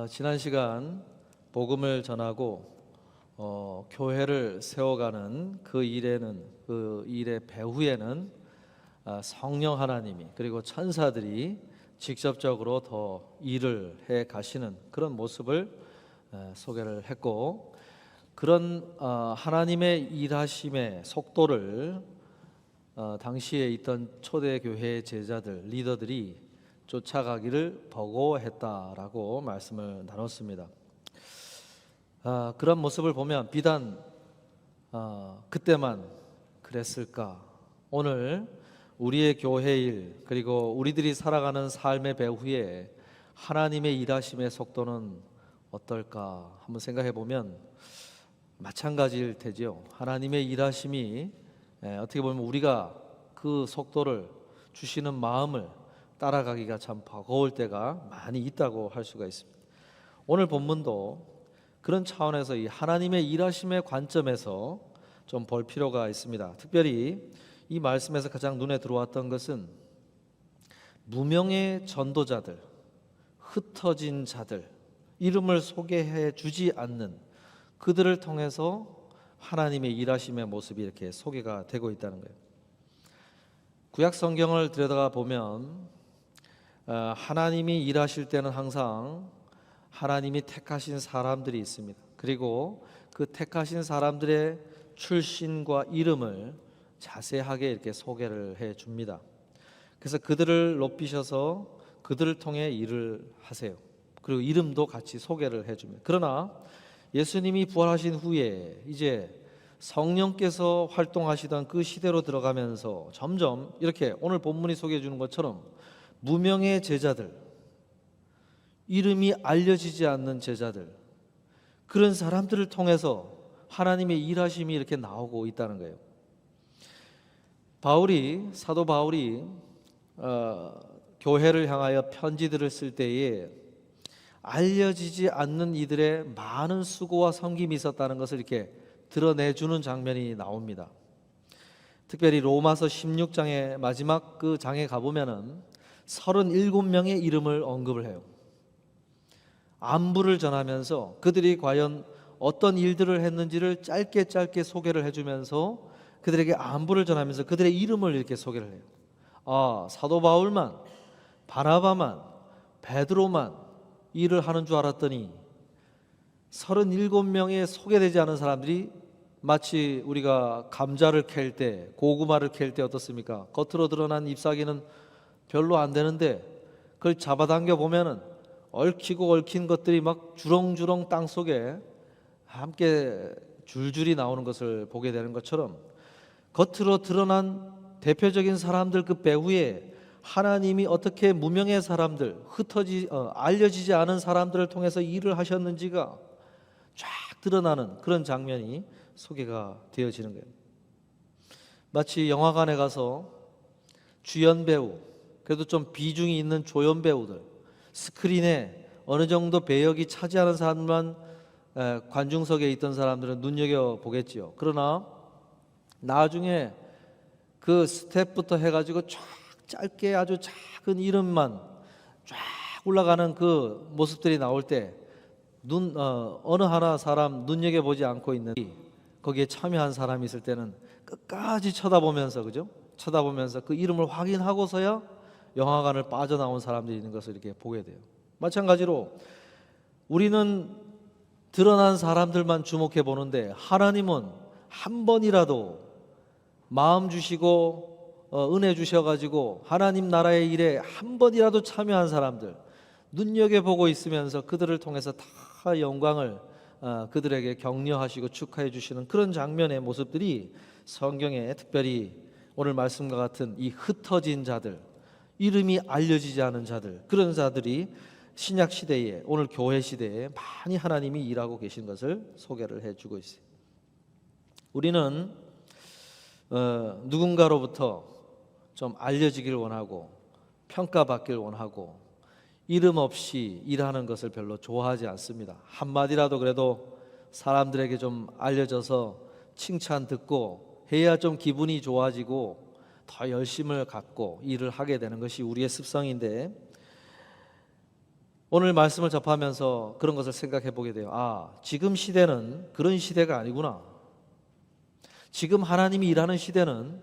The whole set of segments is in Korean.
지난 시간 복음을 전하고 교회를 세워가는 그 일의 배후에는 성령 하나님이 그리고 천사들이 직접적으로 더 일을 해 가시는 그런 모습을 소개를 했고, 그런 하나님의 일하심의 속도를 당시에 있던 초대교회 제자들, 리더들이 쫓아가기를 버거워했다라고 말씀을 나눴습니다. 그런 모습을 보면 비단 그때만 그랬을까? 오늘 우리의 교회 일 그리고 우리들이 살아가는 삶의 배후에 하나님의 일하심의 속도는 어떨까 한번 생각해 보면 마찬가지일 테지요. 하나님의 일하심이 어떻게 보면 우리가 그 속도를 주시는 마음을 따라가기가 참 버거울 때가 많이 있다고 할 수가 있습니다. 오늘 본문도 그런 차원에서 이 하나님의 일하심의 관점에서 좀 볼 필요가 있습니다. 특별히 이 말씀에서 가장 눈에 들어왔던 것은 무명의 전도자들, 흩어진 자들, 이름을 소개해 주지 않는 그들을 통해서 하나님의 일하심의 모습이 이렇게 소개가 되고 있다는 거예요. 구약 성경을 들여다가 보면 하나님이 일하실 때는 항상 하나님이 택하신 사람들이 있습니다. 그리고 그 택하신 사람들의 출신과 이름을 자세하게 이렇게 소개를 해 줍니다. 그래서 그들을 높이셔서 그들을 통해 일을 하세요. 그리고 이름도 같이 소개를 해 줍니다. 그러나 예수님이 부활하신 후에 이제 성령께서 활동하시던 그 시대로 들어가면서 점점 이렇게 오늘 본문이 소개해 주는 것처럼 무명의 제자들, 이름이 알려지지 않는 제자들, 그런 사람들을 통해서 하나님의 일하심이 이렇게 나오고 있다는 거예요. 사도 바울이 교회를 향하여 편지들을 쓸 때에 알려지지 않는 이들의 많은 수고와 섬김이 있었다는 것을 이렇게 드러내주는 장면이 나옵니다. 특별히 로마서 16장의 마지막 그 장에 가보면은 37명의 이름을 언급을 해요. 안부를 전하면서 그들이 과연 어떤 일들을 했는지를 짧게 소개를 해주면서 그들에게 안부를 전하면서 그들의 이름을 이렇게 소개를 해요. 사도 바울만, 바나바만, 베드로만 일을 하는 줄 알았더니 37명의 소개되지 않은 사람들이 마치 우리가 감자를 캘 때, 고구마를 캘 때 어떻습니까? 겉으로 드러난 잎사귀는 별로 안 되는데 그걸 잡아당겨 보면은 얽힌 것들이 막 주렁주렁 땅 속에 함께 줄줄이 나오는 것을 보게 되는 것처럼 겉으로 드러난 대표적인 사람들 그 배후에 하나님이 어떻게 무명의 사람들, 알려지지 않은 사람들을 통해서 일을 하셨는지가 쫙 드러나는 그런 장면이 소개가 되어지는 거예요. 마치 영화관에 가서 주연 배우, 그래도 좀 비중이 있는 조연 배우들, 스크린에 어느 정도 배역이 차지하는 사람만 관중석에 있던 사람들은 눈여겨보겠지요. 그러나 나중에 그 스텝부터 해가지고 쫙 짧게 아주 작은 이름만 쫙 올라가는 그 모습들이 나올 때 어느 하나 사람 눈여겨보지 않고 있는 거기에 참여한 사람이 있을 때는 끝까지 쳐다보면서 그 이름을 확인하고서야 영화관을 빠져나온 사람들이 있는 것을 이렇게 보게 돼요. 마찬가지로 우리는 드러난 사람들만 주목해 보는데 하나님은 한 번이라도 마음 주시고 은혜 주셔가지고 하나님 나라의 일에 한 번이라도 참여한 사람들 눈여겨보고 있으면서 그들을 통해서 다 영광을 그들에게 격려하시고 축하해 주시는 그런 장면의 모습들이 성경에 특별히 오늘 말씀과 같은 이 흩어진 자들, 이름이 알려지지 않은 자들, 그런 자들이 신약 시대에 오늘 교회 시대에 많이 하나님이 일하고 계신 것을 소개를 해주고 있어요. 우리는 누군가로부터 좀 알려지길 원하고 평가받길 원하고 이름 없이 일하는 것을 별로 좋아하지 않습니다. 한마디라도 그래도 사람들에게 좀 알려져서 칭찬 듣고 해야 좀 기분이 좋아지고 더 열심을 갖고 일을 하게 되는 것이 우리의 습성인데, 오늘 말씀을 접하면서 그런 것을 생각해 보게 돼요. 아, 지금 시대는 그런 시대가 아니구나. 지금 하나님이 일하는 시대는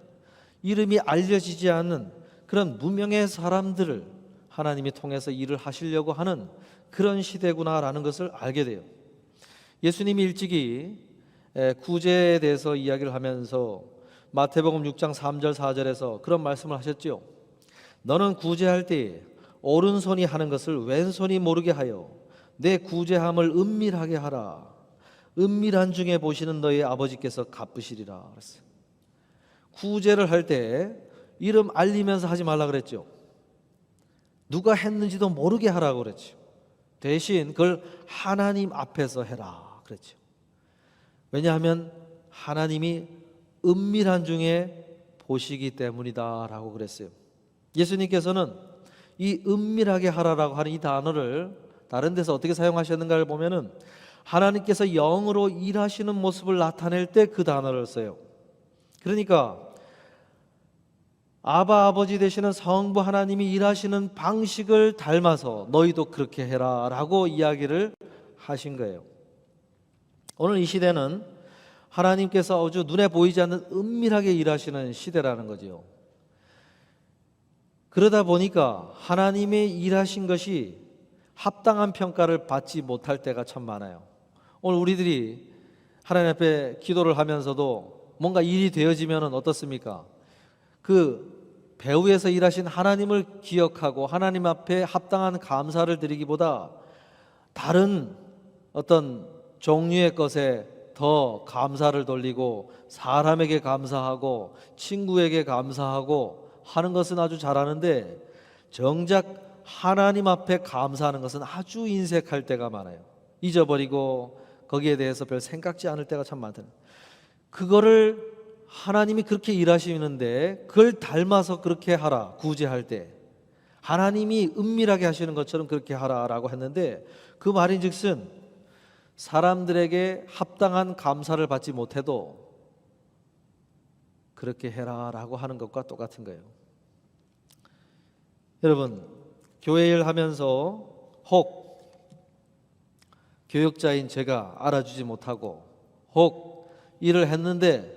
이름이 알려지지 않는 그런 무명의 사람들을 하나님이 통해서 일을 하시려고 하는 그런 시대구나라는 것을 알게 돼요. 예수님이 일찍이 구제에 대해서 이야기를 하면서 마태복음 6장 3절 4절에서 그런 말씀을 하셨죠. 너는 구제할 때에 오른손이 하는 것을 왼손이 모르게 하여 내 구제함을 은밀하게 하라. 은밀한 중에 보시는 너희 아버지께서 갚으시리라 그랬어요. 구제를 할 때 이름 알리면서 하지 말라 그랬죠. 누가 했는지도 모르게 하라고 그랬죠. 대신 그걸 하나님 앞에서 해라 그랬죠. 왜냐하면 하나님이 은밀한 중에 보시기 때문이다라고 그랬어요. 예수님께서는 이 은밀하게 하라라고 하는 이 단어를 다른 데서 어떻게 사용하셨는가를 보면은 하나님께서 영으로 일하시는 모습을 나타낼 때 그 단어를 써요. 그러니까 아버지 되시는 성부 하나님이 일하시는 방식을 닮아서 너희도 그렇게 해라 라고 이야기를 하신 거예요. 오늘 이 시대는 하나님께서 아주 눈에 보이지 않는 은밀하게 일하시는 시대라는 거죠. 그러다 보니까 하나님의 일하신 것이 합당한 평가를 받지 못할 때가 참 많아요. 오늘 우리들이 하나님 앞에 기도를 하면서도 뭔가 일이 되어지면 어떻습니까? 그 배후에서 일하신 하나님을 기억하고 하나님 앞에 합당한 감사를 드리기보다 다른 어떤 종류의 것에 더 감사를 돌리고 사람에게 감사하고 친구에게 감사하고 하는 것은 아주 잘하는데 정작 하나님 앞에 감사하는 것은 아주 인색할 때가 많아요. 잊어버리고 거기에 대해서 별 생각지 않을 때가 참 많다. 그거를 하나님이 그렇게 일하시는데 그걸 닮아서 그렇게 하라. 구제할 때 하나님이 은밀하게 하시는 것처럼 그렇게 하라라고 했는데 그 말인즉슨 사람들에게 합당한 감사를 받지 못해도 그렇게 해라라고 하는 것과 똑같은 거예요. 여러분, 교회 일 하면서 혹 교역자인 제가 알아주지 못하고 혹 일을 했는데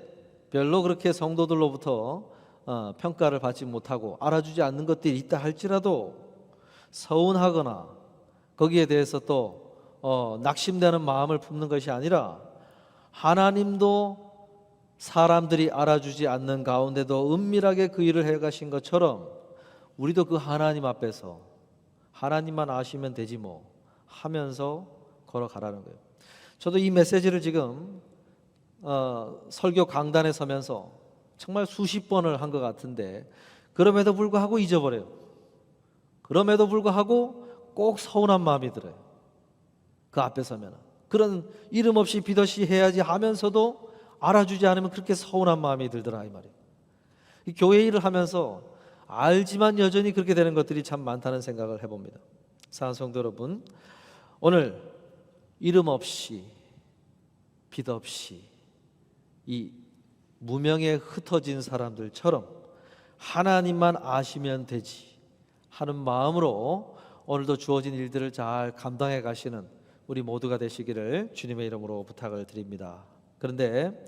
별로 그렇게 성도들로부터 평가를 받지 못하고 알아주지 않는 것들이 있다 할지라도 서운하거나 거기에 대해서 또 낙심되는 마음을 품는 것이 아니라 하나님도 사람들이 알아주지 않는 가운데도 은밀하게 그 일을 해가신 것처럼 우리도 그 하나님 앞에서 하나님만 아시면 되지 뭐 하면서 걸어가라는 거예요. 저도 이 메시지를 지금 설교 강단에 서면서 정말 수십 번을 한 것 같은데 그럼에도 불구하고 잊어버려요. 그럼에도 불구하고 꼭 서운한 마음이 들어요. 그 앞에 서면 그런 이름 없이 비더시 해야지 하면서도 알아주지 않으면 그렇게 서운한 마음이 들더라 이 말이에요. 이 교회 일을 하면서 알지만 여전히 그렇게 되는 것들이 참 많다는 생각을 해봅니다. 사랑하는 성도 여러분, 오늘 이름 없이 빛 없이 이 무명에 흩어진 사람들처럼 하나님만 아시면 되지 하는 마음으로 오늘도 주어진 일들을 잘 감당해 가시는 우리 모두가 되시기를 주님의 이름으로 부탁을 드립니다. 그런데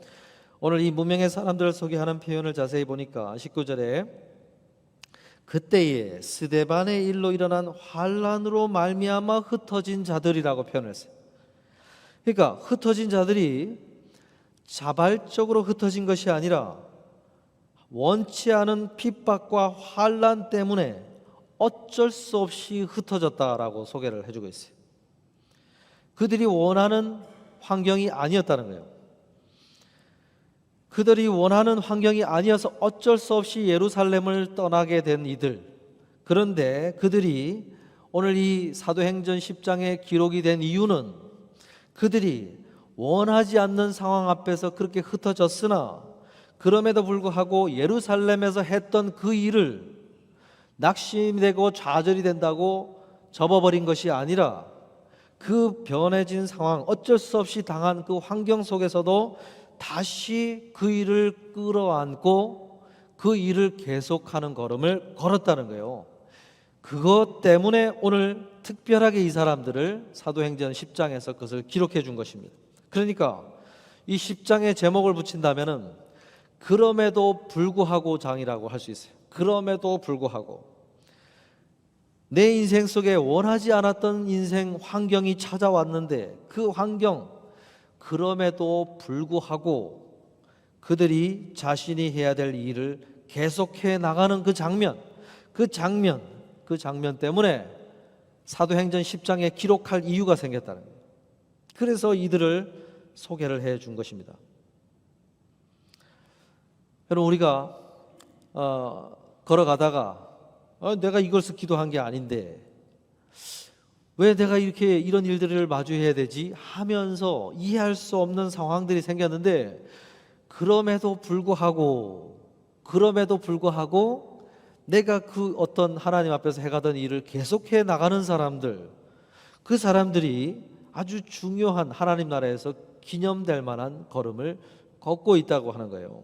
오늘 이 무명의 사람들을 소개하는 표현을 자세히 보니까 19절에 그때에 스데반의 일로 일어난 환란으로 말미암아 흩어진 자들이라고 표현했어요. 그러니까 흩어진 자들이 자발적으로 흩어진 것이 아니라 원치 않은 핍박과 환란 때문에 어쩔 수 없이 흩어졌다라고 소개를 해주고 있어요. 그들이 원하는 환경이 아니었다는 거예요. 그들이 원하는 환경이 아니어서 어쩔 수 없이 예루살렘을 떠나게 된 이들. 그런데 그들이 오늘 이 사도행전 10장에 기록이 된 이유는 그들이 원하지 않는 상황 앞에서 그렇게 흩어졌으나 그럼에도 불구하고 예루살렘에서 했던 그 일을 낙심되고 좌절이 된다고 접어버린 것이 아니라 그 변해진 상황, 어쩔 수 없이 당한 그 환경 속에서도 다시 그 일을 끌어안고 그 일을 계속하는 걸음을 걸었다는 거예요. 그것 때문에 오늘 특별하게 이 사람들을 사도행전 10장에서 그것을 기록해 준 것입니다. 그러니까 이 10장의 제목을 붙인다면은 그럼에도 불구하고 장이라고 할 수 있어요. 그럼에도 불구하고 내 인생 속에 원하지 않았던 인생 환경이 찾아왔는데 그 환경, 그럼에도 불구하고 그들이 자신이 해야 될 일을 계속해 나가는 그 장면 때문에 사도행전 10장에 기록할 이유가 생겼다는 거예요. 그래서 이들을 소개를 해 준 것입니다. 여러분, 우리가 걸어가다가 내가 이것을 기도한 게 아닌데 왜 내가 이런 일들을 마주해야 되지 하면서 이해할 수 없는 상황들이 생겼는데 그럼에도 불구하고 내가 그 어떤 하나님 앞에서 해가던 일을 계속해 나가는 사람들, 그 사람들이 아주 중요한 하나님 나라에서 기념될 만한 걸음을 걷고 있다고 하는 거예요.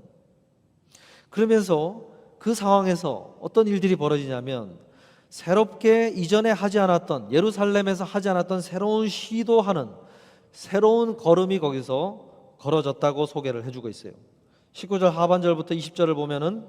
그러면서 그 상황에서 어떤 일들이 벌어지냐면 새롭게 이전에 하지 않았던, 예루살렘에서 하지 않았던 새로운 시도하는 새로운 걸음이 거기서 걸어졌다고 소개를 해주고 있어요. 19절 하반절부터 20절을 보면은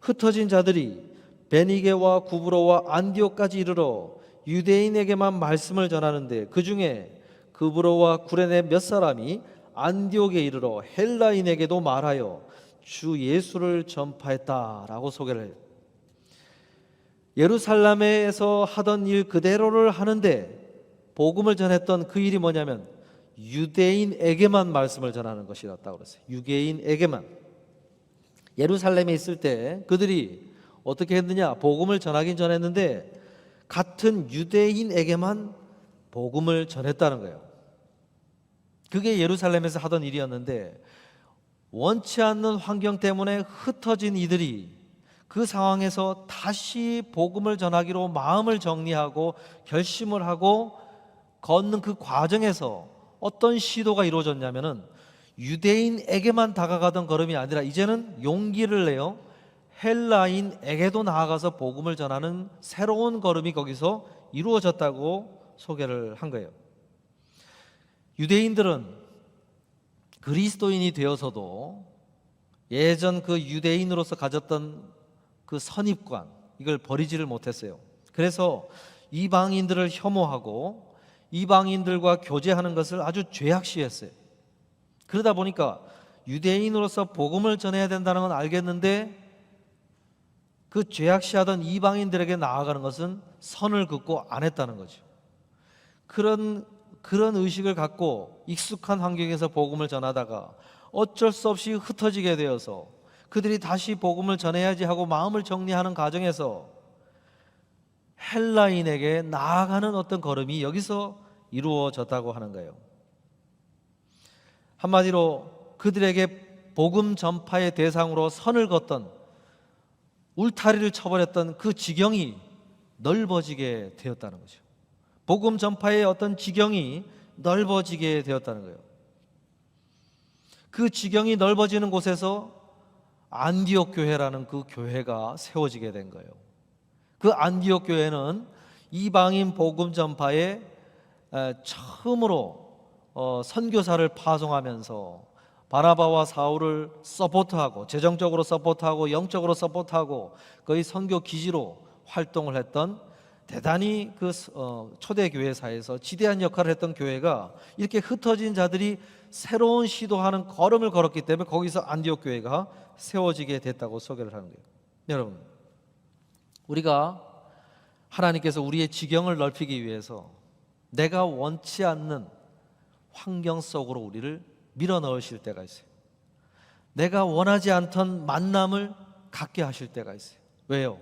흩어진 자들이 베니게와 구브로와 안디옥까지 이르러 유대인에게만 말씀을 전하는데 그 중에 구브로와 구레네 몇 사람이 안디옥에 이르러 헬라인에게도 말하여 주 예수를 전파했다라고 소개를 해요. 예루살렘에서 하던 일 그대로를 하는데 복음을 전했던 그 일이 뭐냐면 유대인에게만 말씀을 전하는 것이었다고 그랬어요. 유대인에게만. 예루살렘에 있을 때 그들이 어떻게 했느냐? 복음을 전하긴 전했는데 같은 유대인에게만 복음을 전했다는 거예요. 그게 예루살렘에서 하던 일이었는데 원치 않는 환경 때문에 흩어진 이들이 그 상황에서 다시 복음을 전하기로 마음을 정리하고 결심을 하고 걷는 그 과정에서 어떤 시도가 이루어졌냐면은 유대인에게만 다가가던 걸음이 아니라 이제는 용기를 내어 헬라인에게도 나아가서 복음을 전하는 새로운 걸음이 거기서 이루어졌다고 소개를 한 거예요. 유대인들은 그리스도인이 되어서도 예전 그 유대인으로서 가졌던 그 선입관, 이걸 버리지를 못했어요. 그래서 이방인들을 혐오하고 이방인들과 교제하는 것을 아주 죄악시했어요. 그러다 보니까 유대인으로서 복음을 전해야 된다는 건 알겠는데 그 죄악시하던 이방인들에게 나아가는 것은 선을 긋고 안 했다는 거죠. 그런 의식을 갖고 익숙한 환경에서 복음을 전하다가 어쩔 수 없이 흩어지게 되어서 그들이 다시 복음을 전해야지 하고 마음을 정리하는 과정에서 헬라인에게 나아가는 어떤 걸음이 여기서 이루어졌다고 하는 거예요. 한마디로 그들에게 복음 전파의 대상으로 선을 긋던 울타리를 쳐버렸던 그 지경이 넓어지게 되었다는 거죠. 복음 전파의 어떤 지경이 넓어지게 되었다는 거예요. 그 지경이 넓어지는 곳에서 안디옥 교회라는 그 교회가 세워지게 된 거예요. 그 안디옥 교회는 이방인 복음 전파에 처음으로 선교사를 파송하면서 바나바와 사울을 서포트하고 재정적으로 서포트하고 영적으로 서포트하고 거의 선교 기지로 활동을 했던 대단히 그 초대교회사에서 지대한 역할을 했던 교회가 이렇게 흩어진 자들이 새로운 시도하는 걸음을 걸었기 때문에 거기서 안디옥 교회가 세워지게 됐다고 소개를 하는 거예요. 여러분, 우리가 하나님께서 우리의 지경을 넓히기 위해서 내가 원치 않는 환경 속으로 우리를 밀어 넣으실 때가 있어요. 내가 원하지 않던 만남을 갖게 하실 때가 있어요. 왜요?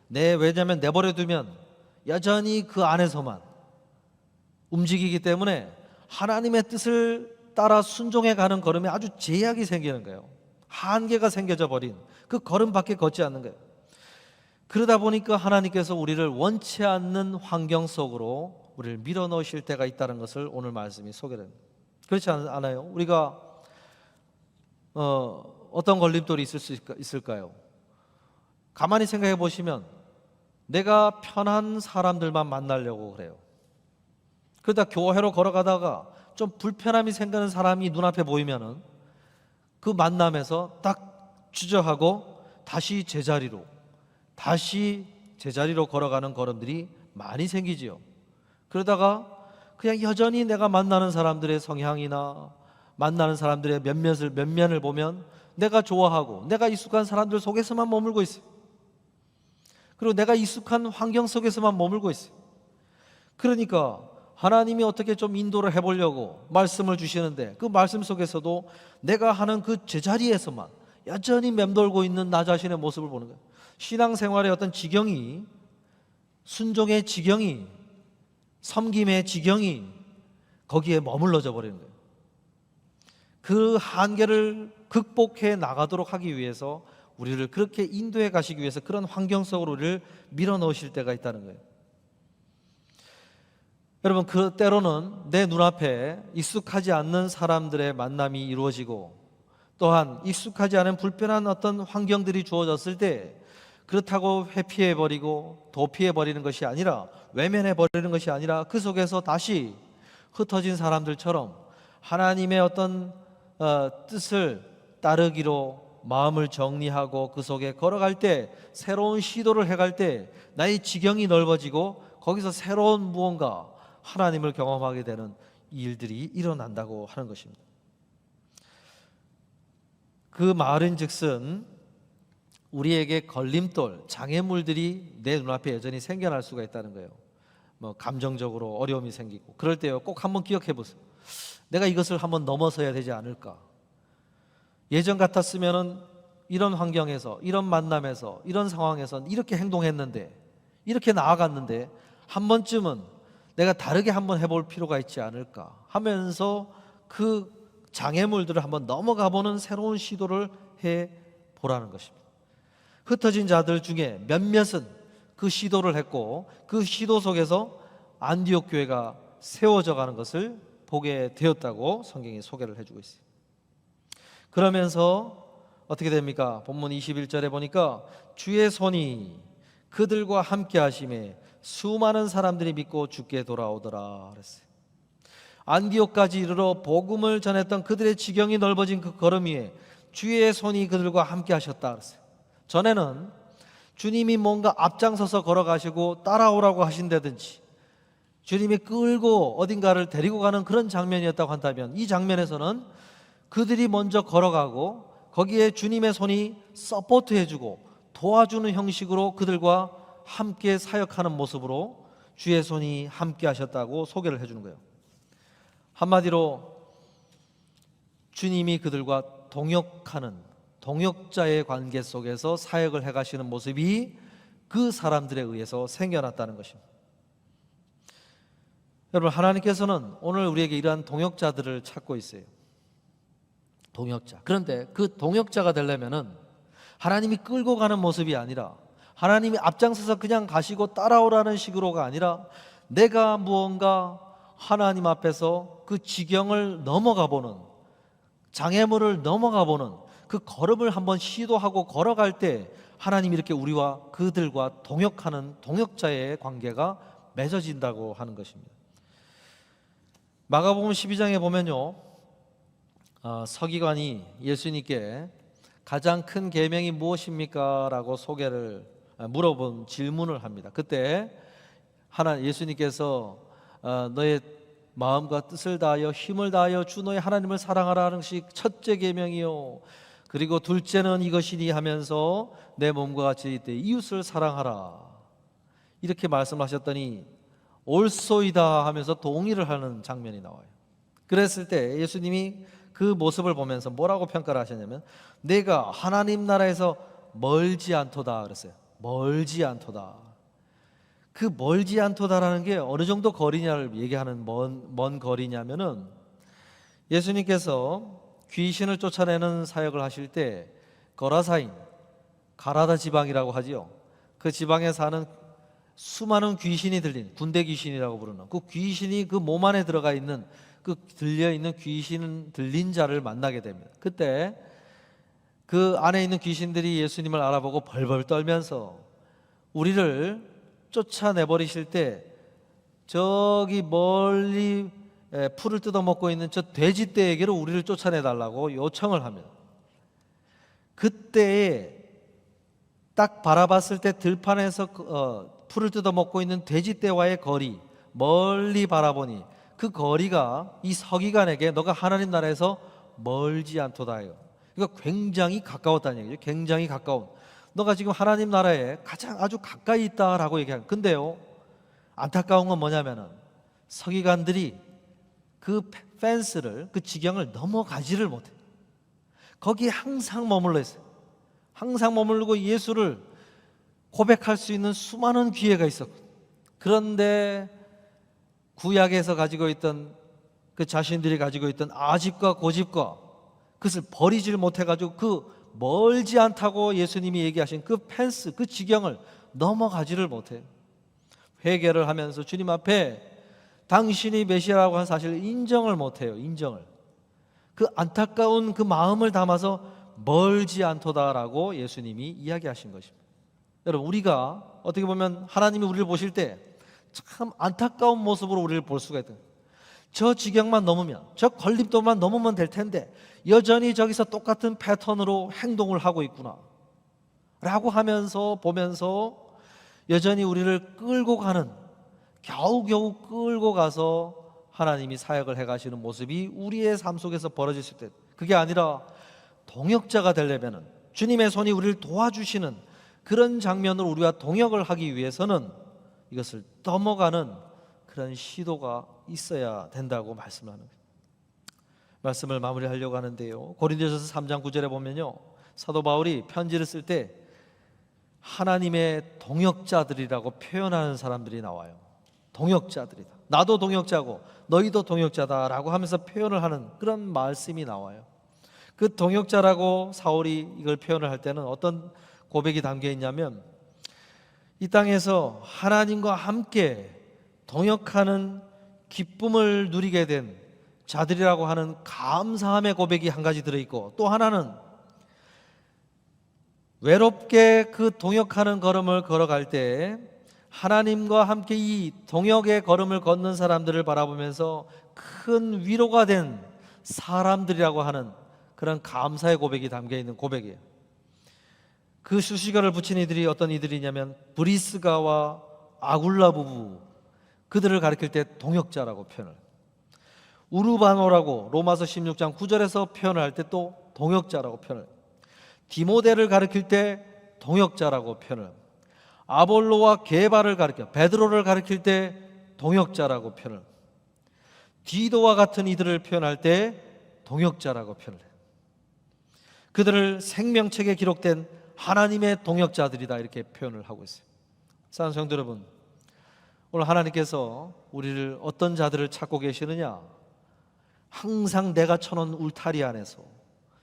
왜냐하면 내버려두면 여전히 그 안에서만 움직이기 때문에 하나님의 뜻을 따라 순종해 가는 걸음에 아주 제약이 생기는 거예요. 한계가 생겨져 버린 그 걸음밖에 걷지 않는 거예요. 그러다 보니까 하나님께서 우리를 원치 않는 환경 속으로 우리를 밀어 넣으실 때가 있다는 것을 오늘 말씀이 소개를 합니다. 그렇지 않아요? 우리가 어떤 걸림돌이 있을까요? 가만히 생각해 보시면 내가 편한 사람들만 만나려고 그래요. 그러다 교회로 걸어가다가 좀 불편함이 생기는 사람이 눈앞에 보이면은 그 만남에서 딱 주저하고 다시 제자리로 걸어가는 걸음들이 많이 생기지요. 그러다가 그냥 여전히 내가 만나는 사람들의 성향이나 만나는 사람들의 면면을 보면 내가 좋아하고 내가 익숙한 사람들 속에서만 머물고 있어요. 그리고 내가 익숙한 환경 속에서만 머물고 있어요. 그러니까 하나님이 어떻게 좀 인도를 해보려고 말씀을 주시는데 그 말씀 속에서도 내가 하는 그 제자리에서만 여전히 맴돌고 있는 나 자신의 모습을 보는 거예요. 신앙생활의 어떤 지경이, 순종의 지경이, 섬김의 지경이 거기에 머물러져 버리는 거예요. 그 한계를 극복해 나가도록 하기 위해서 우리를 그렇게 인도해 가시기 위해서 그런 환경 속으로 우리를 밀어넣으실 때가 있다는 거예요. 여러분, 그 때로는 내 눈앞에 익숙하지 않는 사람들의 만남이 이루어지고 또한 익숙하지 않은 불편한 어떤 환경들이 주어졌을 때 그렇다고 회피해버리고 도피해버리는 것이 아니라 외면해버리는 것이 아니라 그 속에서 다시 흩어진 사람들처럼 하나님의 어떤 뜻을 따르기로 마음을 정리하고 그 속에 걸어갈 때 새로운 시도를 해갈 때 나의 지경이 넓어지고 거기서 새로운 무언가 하나님을 경험하게 되는 일들이 일어난다고 하는 것입니다. 그 말인즉슨 우리에게 걸림돌, 장애물들이 내 눈앞에 여전히 생겨날 수가 있다는 거예요. 감정적으로 어려움이 생기고 그럴 때요 꼭 한번 기억해 보세요. 내가 이것을 한번 넘어서야 되지 않을까. 예전 같았으면은 이런 환경에서, 이런 만남에서, 이런 상황에서 이렇게 행동했는데, 이렇게 나아갔는데 한 번쯤은 내가 다르게 한번 해볼 필요가 있지 않을까 하면서 그 장애물들을 한번 넘어가 보는 새로운 시도를 해보라는 것입니다. 흩어진 자들 중에 몇몇은 그 시도를 했고 그 시도 속에서 안디옥 교회가 세워져 가는 것을 보게 되었다고 성경이 소개를 해주고 있어요. 그러면서 어떻게 됩니까? 본문 21절에 보니까 주의 손이 그들과 함께 하심에 수많은 사람들이 믿고 주께 돌아오더라 그랬어요. 안디옥까지 이르러 복음을 전했던 그들의 지경이 넓어진 그 걸음 위에 주의 손이 그들과 함께 하셨다 그랬어요. 전에는 주님이 뭔가 앞장서서 걸어가시고 따라오라고 하신다든지 주님이 끌고 어딘가를 데리고 가는 그런 장면이었다고 한다면 이 장면에서는 그들이 먼저 걸어가고 거기에 주님의 손이 서포트해주고 도와주는 형식으로 그들과 함께 사역하는 모습으로 주의 손이 함께 하셨다고 소개를 해주는 거예요. 한마디로 주님이 그들과 동역하는 동역자의 관계 속에서 사역을 해가시는 모습이 그 사람들에 의해서 생겨났다는 것입니다. 여러분, 하나님께서는 오늘 우리에게 이러한 동역자들을 찾고 있어요. 동역자. 그런데 그 동역자가 되려면은 하나님이 끌고 가는 모습이 아니라 하나님이 앞장서서 그냥 가시고 따라오라는 식으로가 아니라 내가 무언가 하나님 앞에서 그 지경을 넘어가 보는 장애물을 넘어가 보는 그 걸음을 한번 시도하고 걸어갈 때 하나님이 이렇게 우리와 그들과 동역하는 동역자의 관계가 맺어진다고 하는 것입니다. 마가복음 12장에 보면요 서기관이 예수님께 가장 큰 계명이 무엇입니까? 라고 물어본 질문을 합니다. 그때 예수님께서 너의 마음과 뜻을 다하여 힘을 다하여 주 너의 하나님을 사랑하라는 것이 첫째 계명이요 그리고 둘째는 이것이니 하면서 내 몸과 같이 내 이웃을 사랑하라 이렇게 말씀하셨더니 옳소이다 하면서 동의를 하는 장면이 나와요. 그랬을 때 예수님이 그 모습을 보면서 뭐라고 평가를 하셨냐면 내가 하나님 나라에서 멀지 않도다 그랬어요. 멀지 않도다. 그 멀지 않도다라는 게 어느 정도 거리냐를 얘기하는 먼 거리냐면은 예수님께서 귀신을 쫓아내는 사역을 하실 때 거라사인, 가라다 지방이라고 하지요. 그 지방에 사는 수많은 귀신이 들린 군대 귀신이라고 부르는 그 귀신이 그 몸 안에 들어가 있는 그 들려있는 귀신 들린 자를 만나게 됩니다. 그때 그 안에 있는 귀신들이 예수님을 알아보고 벌벌 떨면서 우리를 쫓아내버리실 때 저기 멀리 풀을 뜯어먹고 있는 저 돼지떼에게로 우리를 쫓아내달라고 요청을 합니다. 그때에 딱 바라봤을 때 들판에서 풀을 뜯어먹고 있는 돼지떼와의 거리, 멀리 바라보니 그 거리가 이 서기관에게 너가 하나님 나라에서 멀지 않도다요. 그러니까 굉장히 가까웠다는 얘기죠. 굉장히 가까운. 너가 지금 하나님 나라에 가장 아주 가까이 있다라고 얘기하는. 근데요, 안타까운 건 뭐냐면은 서기관들이 그 펜스를, 그 지경을 넘어가지를 못해. 거기에 항상 머물러 있어요. 항상 머물고 예수를 고백할 수 있는 수많은 기회가 있었거든요. 그런데 구약에서 가지고 있던 그 자신들이 가지고 있던 아집과 고집과 그것을 버리질 못해가지고 그 멀지 않다고 예수님이 얘기하신 그 펜스, 그 지경을 넘어가지를 못해요. 회개를 하면서 주님 앞에 당신이 메시아라고 한 사실을 인정을 못해요. 인정을. 그 안타까운 그 마음을 담아서 멀지 않도다라고 예수님이 이야기하신 것입니다. 여러분, 우리가 어떻게 보면 하나님이 우리를 보실 때 참 안타까운 모습으로 우리를 볼 수가 있다. 저 지경만 넘으면, 저 걸림돌만 넘으면 될 텐데 여전히 저기서 똑같은 패턴으로 행동을 하고 있구나 라고 하면서 보면서 여전히 우리를 끌고 가는, 겨우겨우 끌고 가서 하나님이 사역을 해가시는 모습이 우리의 삶 속에서 벌어질 수 있다. 그게 아니라 동역자가 되려면, 주님의 손이 우리를 도와주시는 그런 장면으로 우리가 동역을 하기 위해서는 이것을 넘어가는 그런 시도가 있어야 된다고 말씀하는 거예요. 말씀을 마무리하려고 하는데요, 고린도전서 3장 9절에 보면요, 사도 바울이 편지를 쓸 때 하나님의 동역자들이라고 표현하는 사람들이 나와요. 동역자들이다. 나도 동역자고 너희도 동역자다라고 하면서 표현을 하는 그런 말씀이 나와요. 그 동역자라고 사울이 이걸 표현을 할 때는 어떤 고백이 담겨 있냐면, 이 땅에서 하나님과 함께 동역하는 기쁨을 누리게 된 자들이라고 하는 감사함의 고백이 한 가지 들어있고, 또 하나는 외롭게 그 동역하는 걸음을 걸어갈 때 하나님과 함께 이 동역의 걸음을 걷는 사람들을 바라보면서 큰 위로가 된 사람들이라고 하는 그런 감사의 고백이 담겨 있는 고백이에요. 그 수식어를 붙인 이들이 어떤 이들이냐면 브리스가와 아굴라 부부, 그들을 가리킬 때 동역자라고 표현을, 우르바노라고 로마서 16장 9절에서 표현을 할 때 또 동역자라고 표현을, 디모데를 가리킬 때 동역자라고 표현을, 아볼로와 게바를 가리켜, 베드로를 가리킬 때 동역자라고 표현을, 디도와 같은 이들을 표현할 때 동역자라고 표현을 해요. 그들을 생명책에 기록된 하나님의 동역자들이다, 이렇게 표현을 하고 있어요. 사랑하는 성도 여러분, 오늘 하나님께서 우리를 어떤 자들을 찾고 계시느냐? 항상 내가 쳐놓은 울타리 안에서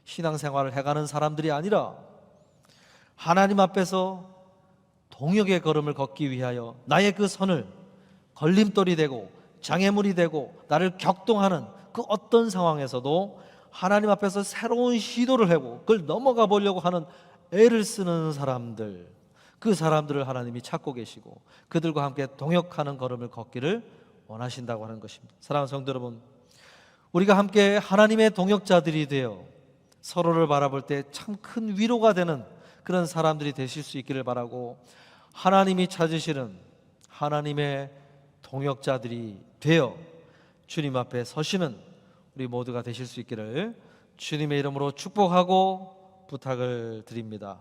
신앙생활을 해가는 사람들이 아니라 하나님 앞에서 동역의 걸음을 걷기 위하여 나의 그 선을 걸림돌이 되고 장애물이 되고 나를 격동하는 그 어떤 상황에서도 하나님 앞에서 새로운 시도를 해보고 그걸 넘어가 보려고 하는 애를 쓰는 사람들, 그 사람들을 하나님이 찾고 계시고 그들과 함께 동역하는 걸음을 걷기를 원하신다고 하는 것입니다. 사랑하는 성도 여러분, 우리가 함께 하나님의 동역자들이 되어 서로를 바라볼 때 참 큰 위로가 되는 그런 사람들이 되실 수 있기를 바라고, 하나님이 찾으시는 하나님의 동역자들이 되어 주님 앞에 서시는 우리 모두가 되실 수 있기를 주님의 이름으로 축복하고 부탁을 드립니다.